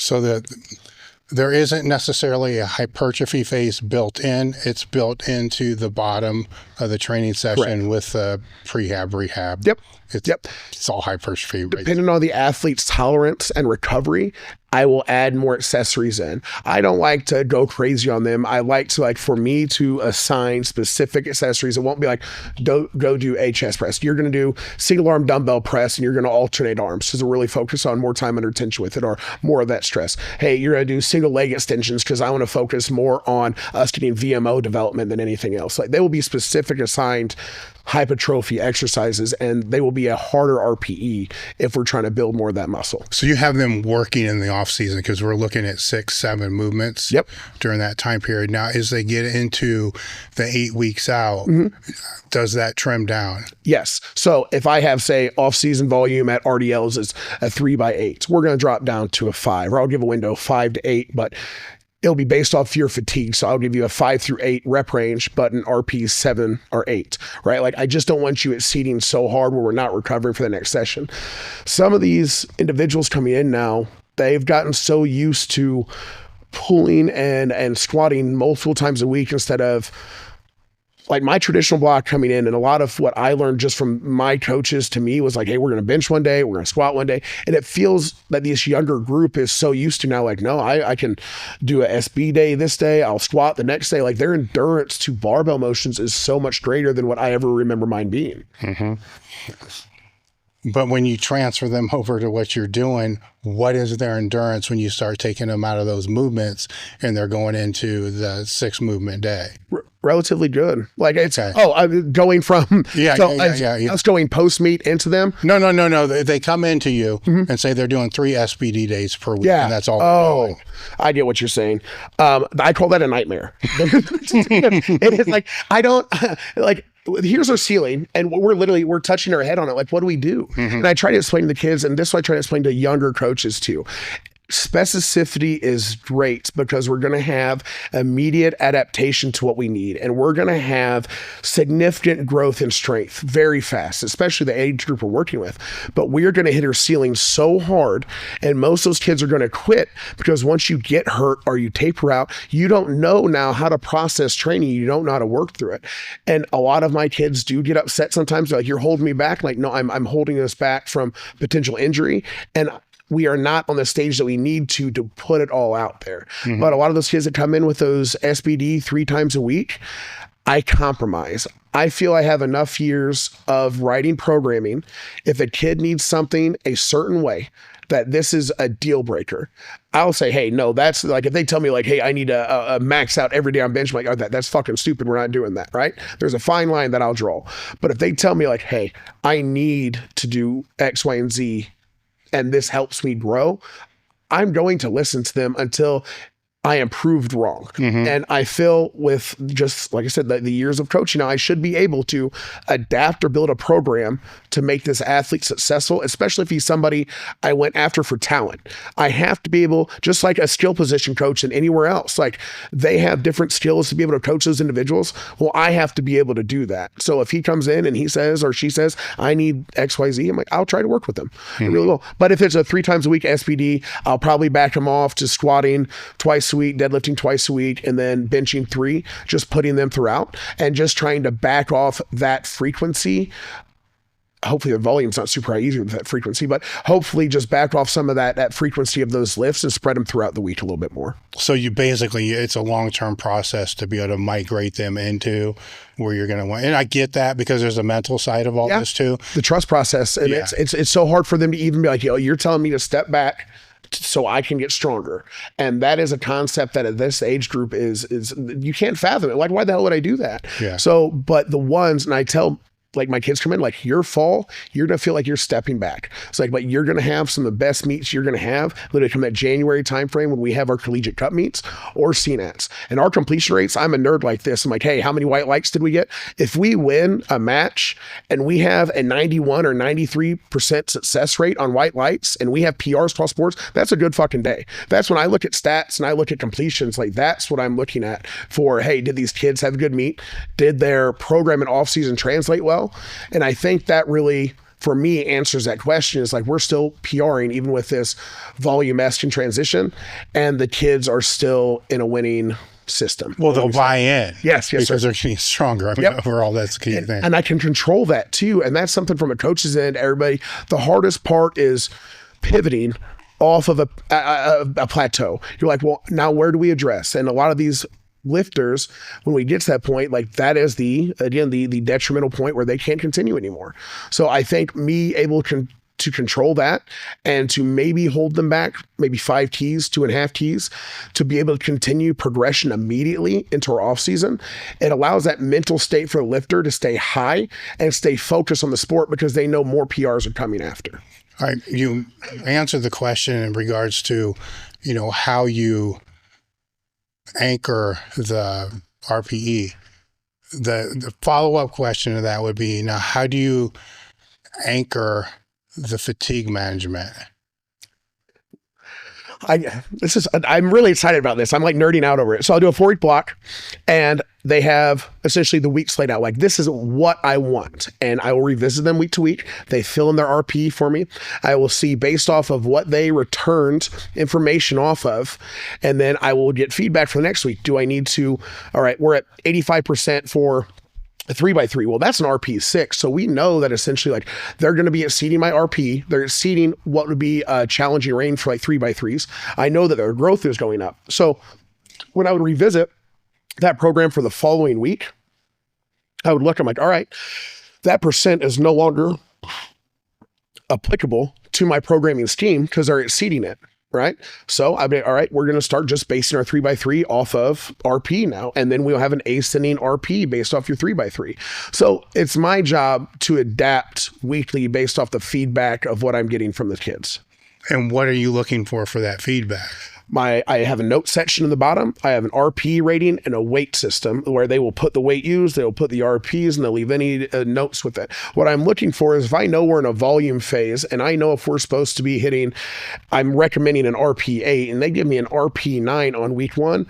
So there isn't necessarily a hypertrophy phase built in. It's built into the bottom of the training session with prehab, rehab. Yep. It's all hypertrophy. Right? Depending on the athlete's tolerance and recovery, I will add more accessories in. I don't like to go crazy on them. I like to, for me to assign specific accessories. It won't be like, go do a chest press. You're going to do single arm dumbbell press and you're going to alternate arms because we're really focused on more time under tension with it or more of that stress. Hey, you're going to do single leg extensions because I want to focus more on us getting VMO development than anything else. They will be specific assigned hypertrophy exercises, and they will be a harder RPE if we're trying to build more of that muscle. So you have them working in the off season because we're looking at 6-7 movements during that time period. Now, as they get into the 8 weeks out, does that trim down? Yes. So if I have, say, off season volume at RDLs is a 3x8, we're going to drop down to a 5, or I'll give a window 5 to 8, but it'll be based off your fatigue. So I'll give you a 5 through 8 rep range, but an RP 7 or 8, right? I just don't want you exceeding so hard where we're not recovering for the next session. Some of these individuals coming in now, they've gotten so used to pulling and squatting multiple times a week instead of my traditional block coming in. And a lot of what I learned just from my coaches to me was hey, we're going to bench one day, we're going to squat one day. And it feels that this younger group is so used to now, no, I can do a SB day this day, I'll squat the next day. Their endurance to barbell motions is so much greater than what I ever remember mine being. But when you transfer them over to what you're doing, what is their endurance when you start taking them out of those movements and they're going into the 6 movement day? Relatively good. I'm going from us going post meet into them. No. They come into you and say they're doing 3 SBD days per week, and that's all. Oh, I get what you're saying. I call that a nightmare. It is I don't here's our ceiling, and we're touching our head on it. What do we do? And I try to explain to the kids, and this is what I try to explain to younger coaches too. Specificity is great because we're going to have immediate adaptation to what we need, and we're going to have significant growth in strength very fast, especially the age group we're working with. But we're going to hit our ceiling so hard, and most of those kids are going to quit because once you get hurt or you taper out, you don't know now how to process training. You don't know how to work through it. And a lot of my kids do get upset sometimes. They're you're holding me back. No, I'm holding us back from potential injury. And we are not on the stage that we need to put it all out there. But a lot of those kids that come in with those SBD 3 times a week, I compromise. I feel I have enough years of writing programming. If a kid needs something a certain way, that this is a deal breaker, I'll say, hey, no, that's if they tell me hey, I need a max out every day on bench, I'm that's fucking stupid. We're not doing that, right? There's a fine line that I'll draw. But if they tell me hey, I need to do X, Y, and Z, and this helps me grow, I'm going to listen to them until I am proved wrong. And I feel with just, like I said, the years of coaching now, I should be able to adapt or build a program to make this athlete successful, especially if he's somebody I went after for talent. I have to be able, just like a skill position coach and anywhere else, they have different skills to be able to coach those individuals. Well, I have to be able to do that. So if he comes in and he says, or she says, I need XYZ, I'm I'll try to work with them. I really will. But if it's a 3 times a week SBD, I'll probably back them off to squatting twice a week, deadlifting twice a week, and then benching 3, just putting them throughout and just trying to back off that frequency. Hopefully the volume's not super high either with that frequency, but hopefully just back off some of that frequency of those lifts and spread them throughout the week a little bit more. So you basically, it's a long-term process to be able to migrate them into where you're going to want. And I get that because there's a mental side of all this too. The trust process. And it's so hard for them to even be you're telling me to step back so I can get stronger. And that is a concept that at this age group is you can't fathom it. Why the hell would I do that? Yeah. So, but the ones, and I tell my kids come in, your fall, you're going to feel like you're stepping back. It's but you're going to have some of the best meets you're going to have literally come that January timeframe when we have our collegiate cup meets or CNATs. And our completion rates, I'm a nerd like this. I'm hey, how many white lights did we get? If we win a match and we have a 91 or 93% success rate on white lights and we have PRs plus boards, that's a good fucking day. That's when I look at stats and I look at completions, that's what I'm looking at for, hey, did these kids have a good meet? Did their program in off season translate well? And I think that really for me answers that question. Is like, we're still PRing even with this volume-esque in transition, and the kids are still in a winning system. Well, they'll buy in. Yes, because they're getting stronger. I mean, overall, that's the key thing. And I can control that too. And that's something from a coach's end, everybody. The hardest part is pivoting off of a plateau. You're like, well, now where do we address? And a lot of these lifters, when we get to that point, like that is the detrimental point where they can't continue anymore. So I think me able to control that and to maybe hold them back, maybe 5 Ts, 2.5 Ts, to be able to continue progression immediately into our off season. It allows that mental state for the lifter to stay high and stay focused on the sport because they know more PRs are coming after. All right. You answered the question in regards to, how you anchor the RPE. The follow-up question to that would be, now, how do you anchor the fatigue management? I'm really excited about this. I'm like nerding out over it. So I'll do a 4-week block, and they have essentially the weeks laid out. Like, this is what I want. And I will revisit them week to week. They fill in their RP for me. I will see based off of what they returned information off of. And then I will get feedback for the next week. Do I need to, all right, we're at 85% for a 3x3. Well, that's an RP 6. So we know that essentially like they're going to be exceeding my RP. They're exceeding what would be a challenging range for like 3x3s. I know that their growth is going up. So when I would revisit that program for the following week, I would look, I'm like, all right, that percent is no longer applicable to my programming scheme because they're exceeding it. Right. So I'd be, all right, we're going to start just basing our 3x3 off of RP now. And then we'll have an ascending RP based off your 3x3. So it's my job to adapt weekly based off the feedback of what I'm getting from the kids. And what are you looking for that feedback? I have a note section in the bottom. I have an RP rating and a weight system where they will put the weight used, they will put the RPs, and they'll leave any notes with it. What I'm looking for is if I know we're in a volume phase and I know if we're supposed to be hitting, I'm recommending an RP 8 and they give me an RP 9 on week 1,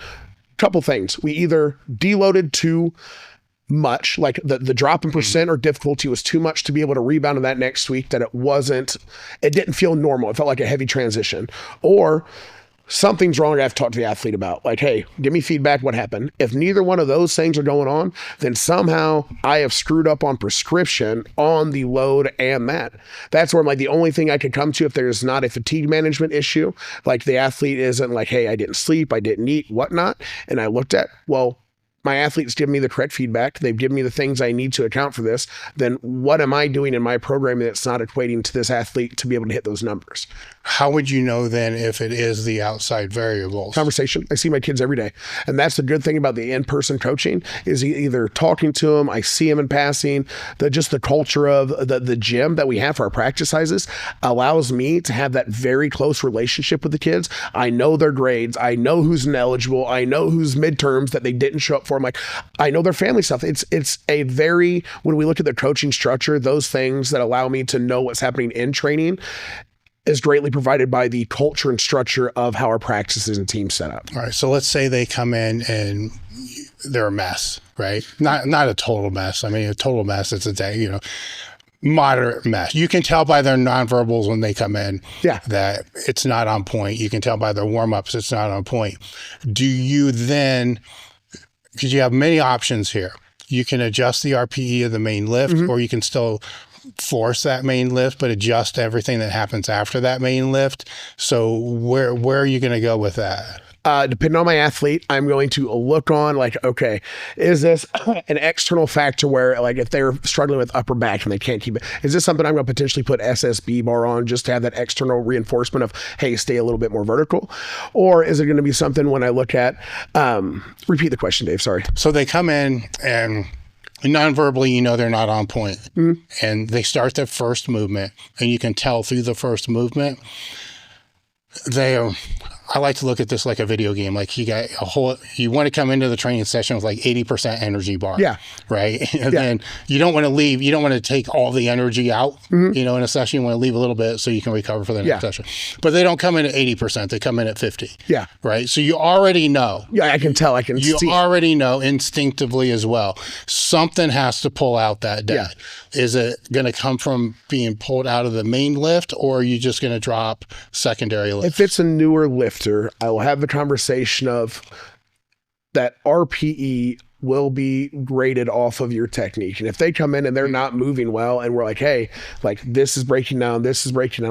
couple things. We either deloaded too much, like the drop in percent or difficulty was too much to be able to rebound to that next week, that it didn't feel normal. It felt like a heavy transition, or something's wrong I have to talk to the athlete about. Like, hey, give me feedback, what happened? If neither one of those things are going on, then somehow I have screwed up on prescription on the load and that. That's where I'm like, the only thing I could come to if there's not a fatigue management issue, like the athlete isn't like, hey, I didn't sleep, I didn't eat, whatnot. And I looked at, well, my athletes give me the correct feedback. They've given me the things I need to account for this. Then what am I doing in my programming that's not equating to this athlete to be able to hit those numbers? How would you know then if it is the outside variables? Conversation. I see my kids every day. And that's the good thing about the in-person coaching is either talking to them, I see them in passing, just the culture of the gym that we have for our practice sizes allows me to have that very close relationship with the kids. I know their grades. I know who's ineligible. I know who's midterms that they didn't show up for. I'm like, I know their family stuff. It's a very, when we look at the coaching structure, those things that allow me to know what's happening in training is greatly provided by the culture and structure of how our practices and teams set up. All right. So let's say they come in and they're a mess, right? Not a total mess. I mean, a total mess, it's a day, moderate mess. You can tell by their nonverbals when they come in that it's not on point. You can tell by their warm-ups it's not on point. Do you then, because you have many options here, you can adjust the RPE of the main lift, or you can still force that main lift, but adjust everything that happens after that main lift. So where are you going to go with that? Depending on my athlete, I'm going to look on like, okay, is this an external factor where like if they're struggling with upper back and they can't keep it, is this something I'm going to potentially put SSB bar on just to have that external reinforcement of, hey, stay a little bit more vertical? Or is it going to be something when I look at, repeat the question, Dave, sorry. So they come in and non-verbally, they're not on point. And they start their first movement and you can tell through the first movement, they are I like to look at this like a video game. Like you want to come into the training session with like 80% energy bar. Yeah. Right. And then you don't want to take all the energy out, in a session. You want to leave a little bit so you can recover for the next session. But they don't come in at 80%. They come in at 50. Yeah. Right. So you already know. Yeah, I can tell. I can see. You already know instinctively as well. Something has to pull out that day. Yeah. Is it going to come from being pulled out of the main lift, or are you just going to drop secondary lift? If it's a newer lifter, I will have the conversation of that RPE will be graded off of your technique. And if they come in and they're not moving well, and we're like, hey, like this is breaking down,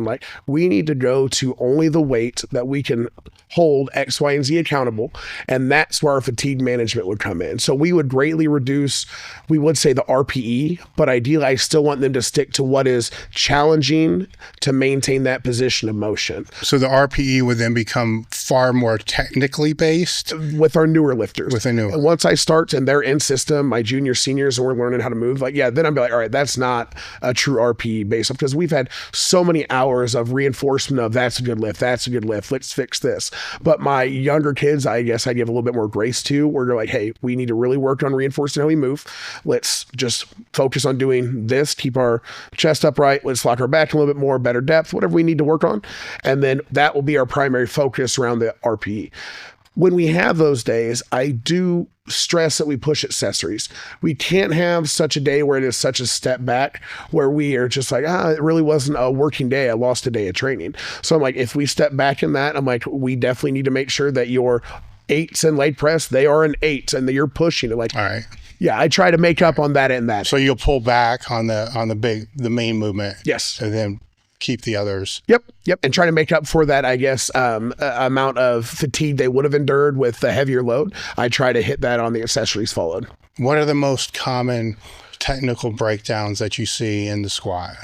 like we need to go to only the weight that we can hold X, Y, and Z accountable. And that's where our fatigue management would come in. So we would greatly reduce, we would say the RPE, but ideally I still want them to stick to what is challenging to maintain that position of motion. So the RPE would then become far more technically based? With our newer lifters. With the newer. And once I start and they're in system, my junior seniors, and we're learning how to move, then I'm like, all right, that's not a true RPE base, because we've had so many hours of reinforcement of that's a good lift, let's fix this. But my younger kids, I guess I give a little bit more grace to, where they're like, hey, we need to really work on reinforcing how we move. Let's just focus on doing this, keep our chest upright, let's lock our back a little bit more, better depth, whatever we need to work on. And then that will be our primary focus around the RPE. When we have those days, I do stress that we push accessories. We can't have such a day where it is such a step back, where we are just like, it really wasn't a working day. I lost a day of training. So I'm like, if we step back in that, I'm like, we definitely need to make sure that your 8s and leg press, they are an 8 and that you're pushing it. Like, all right. Yeah, I try to make up on that and that. So you'll pull back on the main movement. Yes. And then keep the others. Yep. And try to make up for that, I guess, amount of fatigue they would have endured with the heavier load. I try to hit that on the accessories followed. What are the most common technical breakdowns that you see in the squat?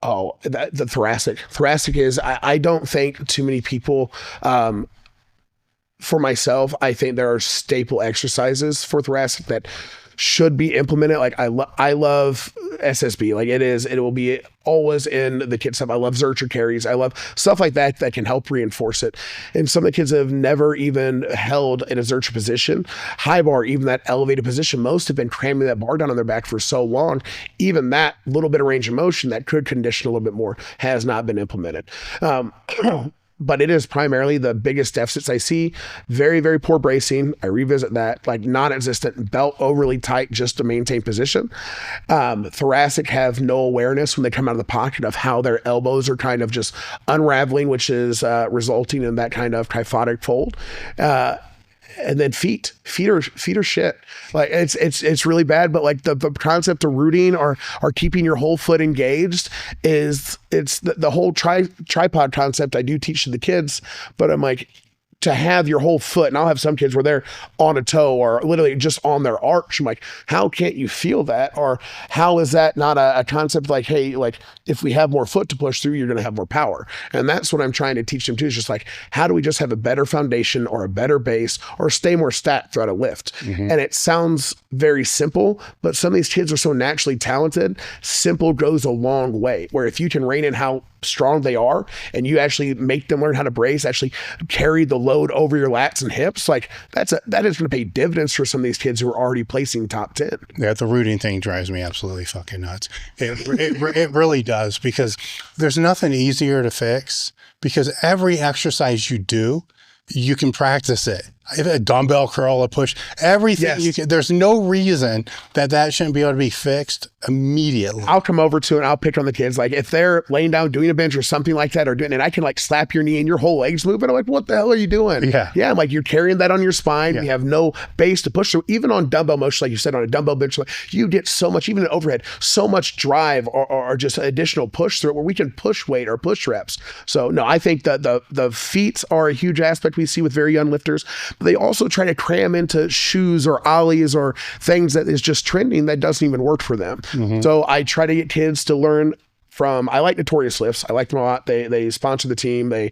Oh, the thoracic. Thoracic is, I don't think too many people, for myself, I think there are staple exercises for thoracic that should be implemented. Like I love SSB. Like it will be always in the kit stuff. I love Zercher carries. I love stuff like that can help reinforce it. And some of the kids have never even held in a Zercher position. High bar, even that elevated position, most have been cramming that bar down on their back for so long. Even that little bit of range of motion that could condition a little bit more has not been implemented. But it is primarily the biggest deficits I see. Very, very poor bracing. I revisit that, like non-existent, belt overly tight just to maintain position. Thoracic have no awareness when they come out of the pocket of how their elbows are kind of just unraveling, which is resulting in that kind of kyphotic fold. And then feet are shit. Like it's really bad, but like the concept of rooting or keeping your whole foot engaged it's the whole tripod concept I do teach to the kids, but I'm like, to have your whole foot, and I'll have some kids where they're on a toe or literally just on their arch. I'm like, how can't you feel that? Or how is that not a concept like, hey, like if we have more foot to push through, you're going to have more power. And that's what I'm trying to teach them too, is just like, how do we just have a better foundation or a better base or stay more stacked throughout a lift? Mm-hmm. And it sounds very simple, but some of these kids are so naturally talented. Simple goes a long way, where if you can rein in how strong they are and you actually make them learn how to brace, actually carry the load over your lats and hips, like that is going to pay dividends for some of these kids who are already placing top 10. Yeah, the rooting thing drives me absolutely fucking nuts. It really does, because there's nothing easier to fix, because every exercise you do, you can practice it. A dumbbell curl, a push, everything. Yes. You can. There's no reason that shouldn't be able to be fixed immediately. I'll come over to it and I'll pick on the kids. Like if they're laying down doing a bench or something like that, or doing, and I can like slap your knee and your whole leg's moving. I'm like, what the hell are you doing? Yeah. I'm like, you're carrying that on your spine. You have no base to push through. Even on dumbbell motion, like you said, on a dumbbell bench, you get so much, even an overhead, so much drive or just additional push through it, where we can push weight or push reps. So no, I think that the feet are a huge aspect we see with very young lifters. But they also try to cram into shoes or ollies or things that is just trending that doesn't even work for them. Mm-hmm. So I try to get kids to learn from, I like Notorious Lifts. I like them a lot. They sponsor the team. The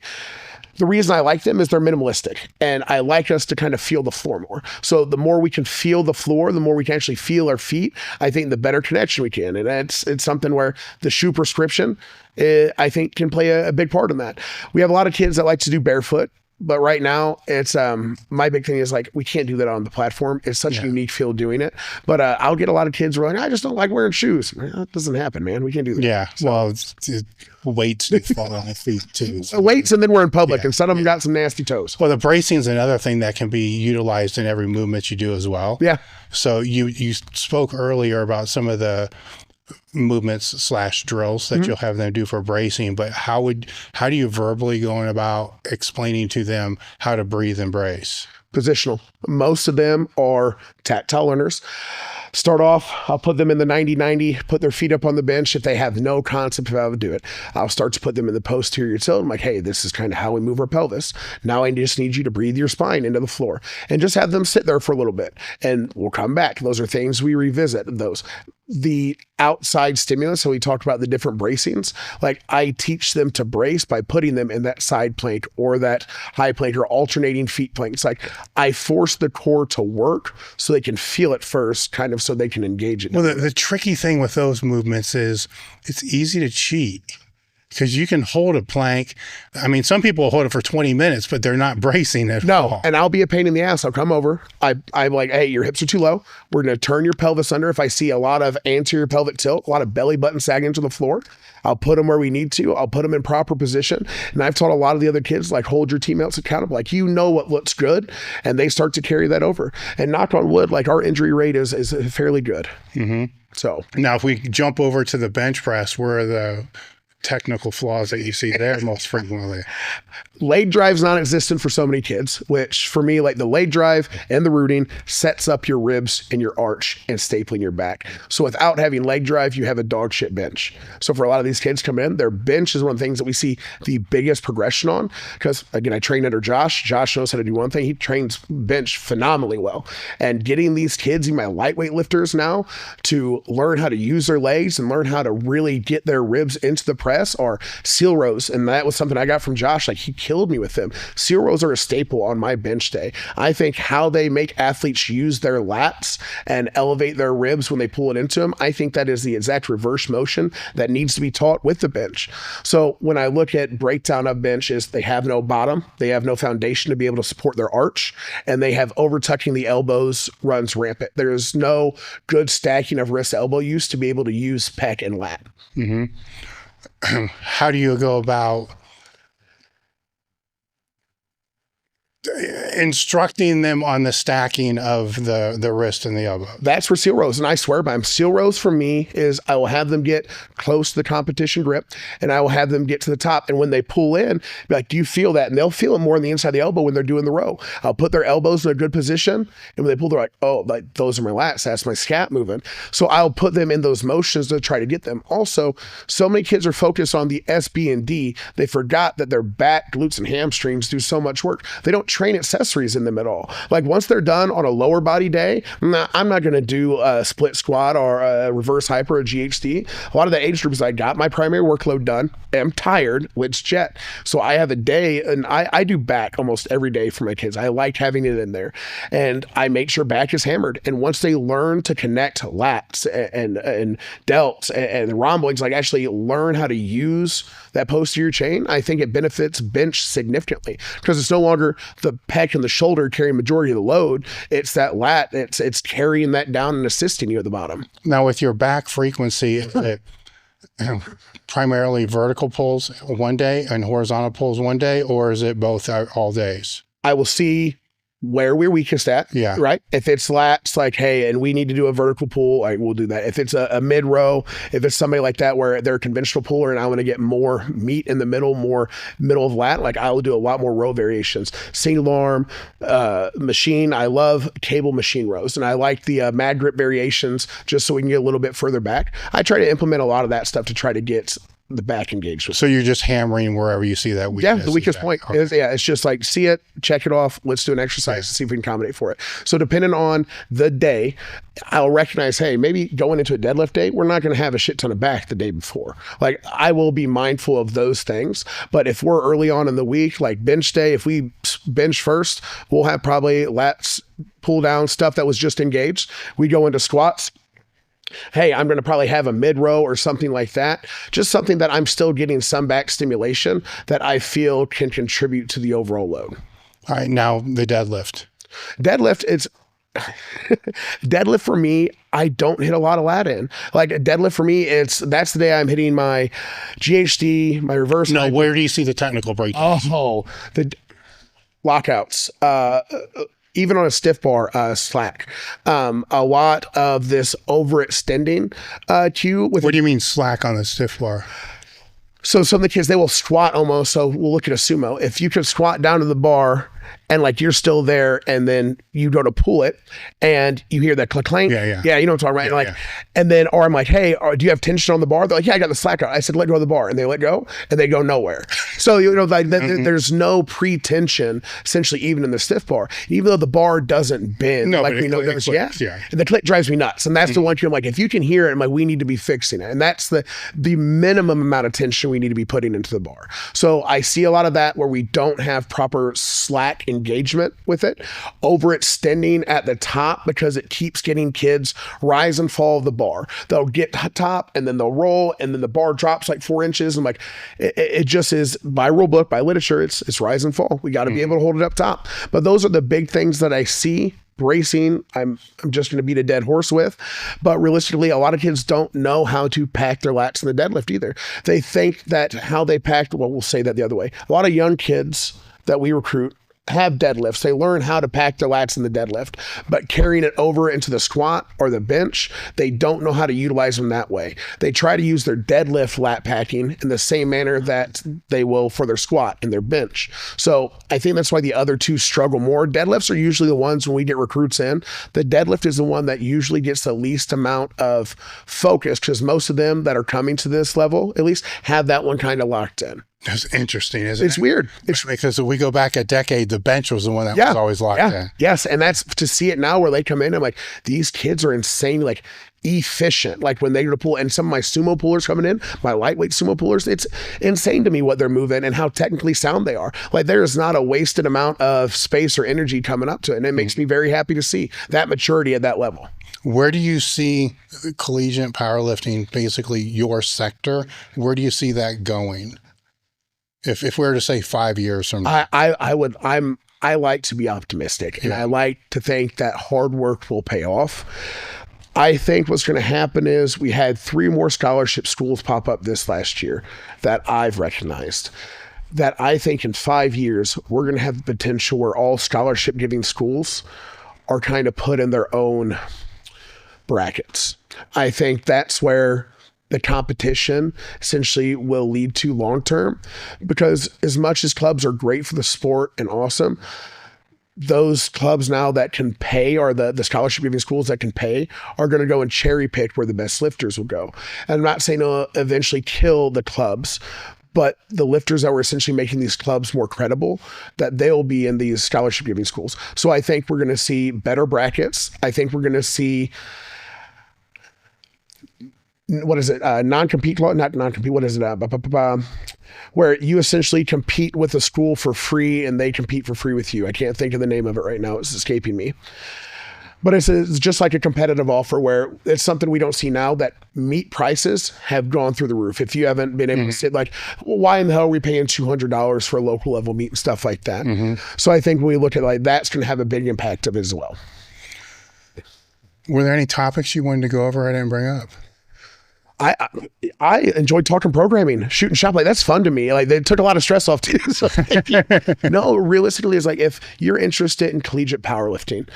reason I like them is they're minimalistic, and I like us to kind of feel the floor more. So the more we can feel the floor, the more we can actually feel our feet, I think the better connection we can. And it's something where the shoe prescription, I think, can play a big part in that. We have a lot of kids that like to do barefoot. But right now, it's my big thing is like we can't do that on the platform. It's such a unique feel doing it. But I'll get a lot of kids who are like, I just don't like wearing shoes. That doesn't happen, man. We can't do that. Yeah. So, well, it's weights do fall on the feet too. So. Weights, and then we're in public, and some of them got some nasty toes. Well, the bracing is another thing that can be utilized in every movement you do as well. Yeah. So you spoke earlier about some of the movements / drills that you'll have them do for bracing, but how do you verbally go about explaining to them how to breathe and brace? Positional. Most of them are tactile learners. Start off, I'll put them in the 90-90, put their feet up on the bench. If they have no concept of how to do it, I'll start to put them in the posterior tilt. I'm like, hey, this is kind of how we move our pelvis. Now I just need you to breathe your spine into the floor and just have them sit there for a little bit, and we'll come back. Those are things we revisit. The outside stimulus, so we talked about the different bracings, like I teach them to brace by putting them in that side plank or that high plank or alternating feet planks. Like I force the core to work so they can feel it first, kind of so they can engage it. Well, the tricky thing with those movements is it's easy to cheat. Because you can hold a plank. I mean, some people hold it for 20 minutes, but they're not bracing at all. And I'll be a pain in the ass. I'll come over. I'm like, hey, your hips are too low. We're going to turn your pelvis under. If I see a lot of anterior pelvic tilt, a lot of belly button sagging into the floor, I'll put them where we need to. I'll put them in proper position. And I've taught a lot of the other kids, like, hold your teammates accountable. Like, you know what looks good. And they start to carry that over. And knock on wood, like our injury rate is fairly good. Mm-hmm. So now if we jump over to the bench press, where are the technical flaws that you see there most frequently? Leg drive's non-existent for so many kids, which for me, like the leg drive and the rooting sets up your ribs and your arch and stapling your back. So without having leg drive, you have a dog shit bench. So for a lot of these kids come in, their bench is one of the things that we see the biggest progression on. Because again, I train under Josh. Josh knows how to do one thing. He trains bench phenomenally well. And getting these kids, my lightweight lifters now, to learn how to use their legs and learn how to really get their ribs into the press are seal rows. And that was something I got from Josh. Like he killed me with them. Seal rows are a staple on my bench day. I think how they make athletes use their lats and elevate their ribs when they pull it into them, I think that is the exact reverse motion that needs to be taught with the bench. So when I look at breakdown of benches, they have no bottom, they have no foundation to be able to support their arch, and they have over tucking the elbows runs rampant. There is no good stacking of wrist elbow use to be able to use pec and lat. Mm-hmm. How do you go about instructing them on the stacking of the wrist and the elbow? That's for seal rows, and I swear by them. Seal rows for me is I will have them get close to the competition grip, and I will have them get to the top, and when they pull in, be like, do you feel that? And they'll feel it more on the inside of the elbow when they're doing the row. I'll put their elbows in a good position, and when they pull, they're like, oh, like those are my lats, that's my scap moving. So I'll put them in those motions to try to get them. Also, so many kids are focused on the S, B, and D, they forgot that their back, glutes, and hamstrings do so much work. They don't train accessories in them at all. Like once they're done on a lower body day, I'm not going to do a split squat or a reverse hyper or GHD. A lot of the age groups, I got my primary workload done. I'm tired, let's jet. So I have a day, and I do back almost every day for my kids. I like having it in there, and I make sure back is hammered. And once they learn to connect lats and delts and rhomboids, like actually learn how to use that posterior chain, I think it benefits bench significantly, because it's no longer the pec and the shoulder carrying majority of the load. It's that lat. It's carrying that down and assisting you at the bottom. Now with your back frequency, is it primarily vertical pulls one day and horizontal pulls one day, or is it both all days? I will see where we're weakest at. Yeah. Right. If it's lats, like, hey, and we need to do a vertical pull, like, we'll do that. If it's a mid row, if it's somebody like that where they're a conventional puller and I want to get more meat in the middle, more middle of lat, like I will do a lot more row variations. Single arm, machine. I love cable machine rows, and I like the mad grip variations just so we can get a little bit further back. I try to implement a lot of that stuff to try to get the back engaged with. So you're just hammering wherever you see that weakness. Yeah, the weakest point. Okay. It's just like, see it, check it off, let's do an exercise to see if we can accommodate for it. So depending on the day, I'll recognize, hey, maybe going into a deadlift day, we're not going to have a shit ton of back the day before. Like I will be mindful of those things. But if we're early on in the week, like bench day, if we bench first, we'll have probably lats, pull down stuff that was just engaged. We go into squats. Hey, I'm going to probably have a mid row or something like that. Just something that I'm still getting some back stimulation that I feel can contribute to the overall load. All right, now the deadlift. Deadlift, it's deadlift for me, I don't hit a lot of lat in. Like deadlift for me, that's the day I'm hitting my GHD, my reverse. No, where do you see the technical break? Oh, the lockouts. Even on a stiff bar, slack. A lot of this overextending cue. What do you mean slack on the stiff bar? So some of the kids, they will squat almost. So we'll look at a sumo. If you can squat down to the bar and like you're still there and then you go to pull it and you hear that click clank. Yeah, you know what I'm talking about. And then, or I'm like, hey, do you have tension on the bar? They're like, yeah, I got the slack out. I said, let go of the bar. And they let go and they go nowhere. So, like there's no pre-tension essentially even in the stiff bar, even though the bar doesn't bend. No, like but we know it clicks, yeah. And the click drives me nuts. And that's the one cue I'm like, if you can hear it, I'm like, we need to be fixing it. And that's the minimum amount of tension we need to be putting into the bar. So I see a lot of that where we don't have proper slack engagement with it, overextending at the top because it keeps getting kids rise and fall of the bar. They'll get top and then they'll roll and then the bar drops like 4 inches. And like, it just is by rule book, by literature, it's rise and fall. We got to be able to hold it up top. But those are the big things that I see. Bracing, I'm just going to beat a dead horse with. But realistically, a lot of kids don't know how to pack their lats in the deadlift either. They think that how they pack, well, we'll say that the other way. A lot of young kids that we recruit have deadlifts. They learn how to pack their lats in the deadlift, but carrying it over into the squat or the bench, they don't know how to utilize them that way. They try to use their deadlift lat packing in the same manner that they will for their squat and their bench. So I think that's why the other two struggle more. Deadlifts are usually the ones when we get recruits in. The deadlift is the one that usually gets the least amount of focus because most of them that are coming to this level at least have that one kind of locked in. That's interesting, isn't it? It's weird. Because if we go back a decade, the bench was the one that was always locked in. Yes, and that's to see it now where they come in, I'm like, these kids are insane, like efficient. Like when they go to pull, and some of my sumo pullers coming in, my lightweight sumo pullers, it's insane to me what they're moving and how technically sound they are. Like there is not a wasted amount of space or energy coming up to it. And it makes me very happy to see that maturity at that level. Where do you see collegiate powerlifting, basically your sector? Where do you see that going? If we were to say 5 years from now, I like to be optimistic and I like to think that hard work will pay off. I think what's going to happen is we had 3 more scholarship schools pop up this last year that I've recognized. That I think in 5 years, we're going to have the potential where all scholarship giving schools are kind of put in their own brackets. I think that's where the competition essentially will lead to long-term, because as much as clubs are great for the sport and awesome, those clubs now that can pay, or the scholarship giving schools that can pay, are going to go and cherry pick where the best lifters will go. And I'm not saying they'll eventually kill the clubs, but the lifters that were essentially making these clubs more credible, that they'll be in these scholarship giving schools. So I think we're going to see better brackets. I think we're going to see, what is it? Non-compete law, not non-compete. What is it? Where you essentially compete with a school for free and they compete for free with you. I can't think of the name of it right now. It's escaping me. But it's just like a competitive offer where it's something we don't see now, that meat prices have gone through the roof. If you haven't been able to sit like, well, why in the hell are we paying $200 for a local level meat and stuff like that? So I think when we look at like, that's going to have a big impact of it as well. Were there any topics you wanted to go over I didn't bring up? I enjoyed talking programming, shooting shop. Like that's fun to me. Like they took a lot of stress off too. So no, realistically, it's like if you're interested in collegiate powerlifting,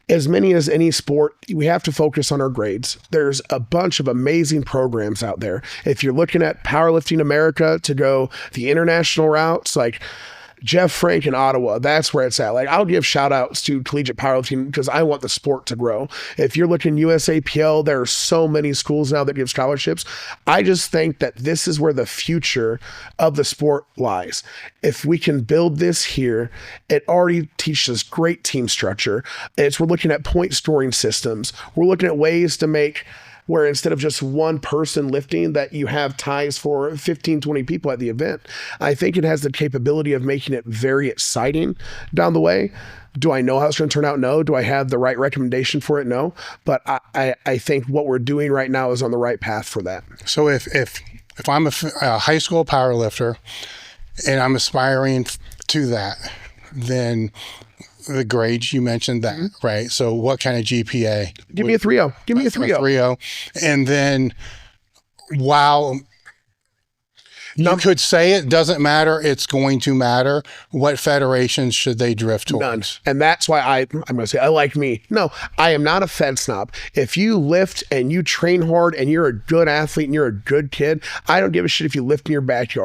as many as any sport, we have to focus on our grades. There's a bunch of amazing programs out there. If you're looking at Powerlifting America to go the international routes, like Jeff Frank in Ottawa, that's where it's at. Like I'll give shout outs to collegiate powerlifting because I want the sport to grow. If you're looking USAPL, there are so many schools now that give scholarships. I just think that this is where the future of the sport lies. If we can build this here, it already teaches great team structure. We're looking at point scoring systems. We're looking at ways to make where instead of just one person lifting, that you have ties for 15, 20 people at the event. I think it has the capability of making it very exciting down the way. Do I know how it's going to turn out? No. Do I have the right recommendation for it? No. But I think what we're doing right now is on the right path for that. So if I'm a high school power lifter and I'm aspiring to that, then the grades, you mentioned that, right? So what kind of GPA? Give me a 3.0. Give me a 3.0. 3.0. And then, wow. You could say it doesn't matter. It's going to matter. What federations should they drift towards? None. And that's why I'm going to say, I like me. No, I am not a fed snob. If you lift and you train hard and you're a good athlete and you're a good kid, I don't give a shit if you lift in your backyard.